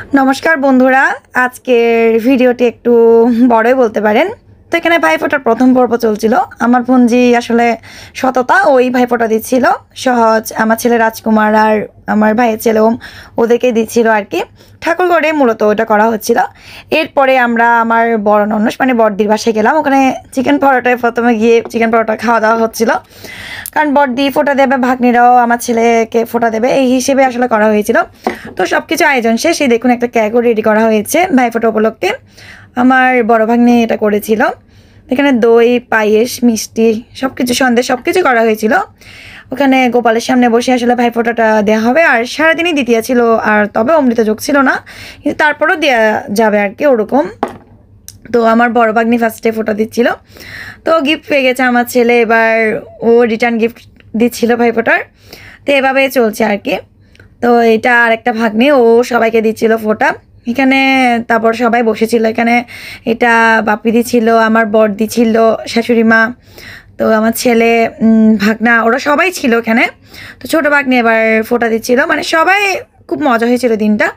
নমস্কার বন্ধুরা, আজকের ভিডিওটি একটু বড়ই বলতে পারেন। তো এখানে ভাইফোঁটার প্রথম পর্ব চলছিল। আমার বোনজি আসলে সততা ওই ভাইফোঁটা দিচ্ছিল। সহজ আমার ছেলে রাজকুমার আর আমার ভাইয়ের ছেলে ওম ওদেরকে দিচ্ছিল আর কি। ঠাকুরঘরে মূলত ওটা করা হচ্ছিল। এরপরে আমরা আমার বড় ননস মানে বড়দির বাসায় গেলাম। ওখানে চিকেন পরোটায় প্রথমে গিয়ে চিকেন পরোটা খাওয়া দাওয়া হচ্ছিল, কারণ বড়দি ফোঁটা দেবে, ভাগ্নিরাও আমার ছেলেকে ফোঁটা দেবে, এই হিসেবে আসলে করা হয়েছিল। তো সব কিছু আয়োজন শেষ। এই দেখুন একটা কেকও রেডি করা হয়েছে ভাইফোঁটা উপলক্ষে। আমার বড় ভাগ্নি এটা করেছিল। এখানে দই, পায়েস, মিষ্টি সব কিছু, সন্দেশ সব কিছু করা হয়েছিল। ওখানে গোপালের সামনে বসে আসলে ভাইফোঁটাটা দেওয়া হবে। আর সারাদিনই দ্বিতীয় ছিল, আর তবে অমৃত যোগ ছিল না, কিন্তু তারপরেও দেওয়া যাবে আর কি ওরকম। তো আমার বড় ভাগ্নি ফার্স্টে ফোঁটা দিচ্ছিল, তো গিফট পেয়ে গেছে আমার ছেলে। এবার ও রিটার্ন গিফট দিচ্ছিল ভাইফোঁটার। তো এভাবে চলছে আর কি। তো এটা আর একটা ভাগ্নি, ও সবাইকে দিচ্ছিল ফোঁটা এখানে। তারপর সবাই বসেছিল এখানে। এটা বাপিদি ছিল, আমার বড়দি ছিল, শাশুড়ি মা, তো আমার ছেলে, ভাগনা, ওরা সবাই ছিল এখানে। তো ছোটো ভাগ্নি এবার ফোঁটা দিচ্ছিল, মানে সবাই খুব মজা হয়েছিল দিনটা।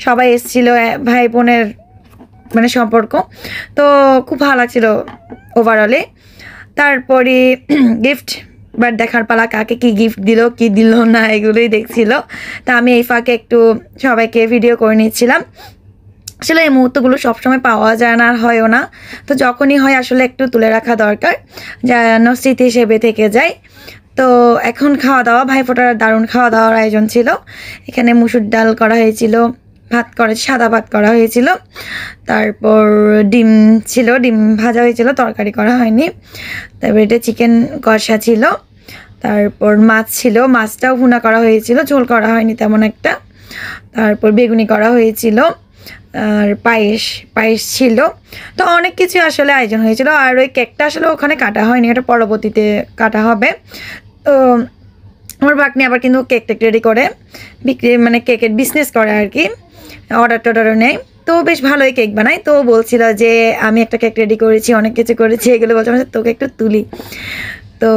সবাই এসেছিল, ভাই বোনের মানে সম্পর্ক। তো খুব ভালো লাগছিল ওভারঅলে। তারপরে গিফট বাট দেখার পালা, কাকে কি গিফট দিল কি দিল না এগুলোই দেখছিল। তা আমি এই ফাঁকে একটু সবাইকে ভিডিও করে নিচ্ছিলাম। আসলে এই মুহূর্তগুলো সবসময় পাওয়া যায় না, আর হয়ও না। তো যখনই হয় আসলে একটু তুলে রাখা দরকার, যেন স্মৃতি হিসেবে থেকে যায়। তো এখন খাওয়া দাওয়া, ভাইফোঁটার দারুণ খাওয়া দাওয়ার আয়োজন ছিল। এখানে মুসুর ডাল করা হয়েছিল, ভাত করে সাদা ভাত করা হয়েছিল, তারপর ডিম ছিল, ডিম ভাজা হয়েছিল, তরকারি করা হয়নি। তারপর এটা চিকেন কষা ছিল, তারপর মাছ ছিল, মাছটাও ভুনা করা হয়েছিল, ঝোল করা হয়নি তেমন একটা। তারপর বেগুনি করা হয়েছিল, আর পায়েস ছিল। তো অনেক কিছু আসলে আয়োজন হয়েছিল। আর ওই কেকটা আসলে ওখানে কাটা হয়নি, এটা পরবর্তীতে কাটা হবে। তো আমার ভাগ্নি আবার কিন্তু কেক টেক রেডি করে বিক্রি, মানে কেকের বিজনেস করে আর কি, অর্ডার টর্ডারও নেয়। তো বেশ ভালোই কেক বানায়। তো বলছিল যে আমি একটা কেক রেডি করেছি, অনেক কিছু করেছি, এগুলো বলছে আমি তোকে একটু তুলি। তো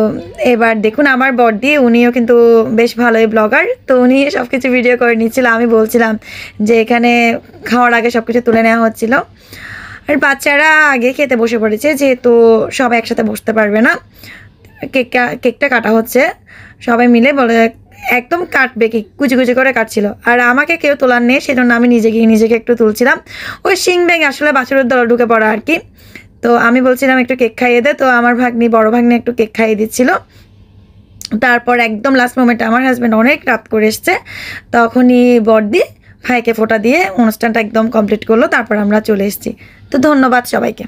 এবার দেখুন আমার বড়দি, উনিও কিন্তু বেশ ভালোই ব্লগার। তো উনি সব কিছু ভিডিও করে নিচ্ছিল। আমি বলছিলাম যে এখানে খাওয়ার আগে সব কিছু তুলে নেওয়া হচ্ছিল। আর বাচ্চারা আগে খেতে বসে পড়েছে, যেহেতু সবাই একসাথে বসতে পারবে না। কেকটা কাটা হচ্ছে, সবাই মিলে বলে একদম কাটবে, কি কুচি কুচি করে কাটছিল। আর আমাকে কেউ তোলার নেই, সেজন্য আমি নিজেকে একটু তুলছিলাম। ওই শিং ব্যাং আসলে বাছুরের দল ঢুকে পড়া আর কি। তো আমি বলছিলাম একটু কেক খাইয়ে দে, তো আমার বড় ভাগ্নি একটু কেক খাইয়ে দিচ্ছিল। তারপর একদম লাস্ট মোমেন্টে আমার হাজব্যান্ড অনেক রাত করে এসছে, তখনই বড়দি ভাইকে ফোঁটা দিয়ে অনুষ্ঠানটা একদম কমপ্লিট করলো। তারপর আমরা চলে এসেছি। তো ধন্যবাদ সবাইকে।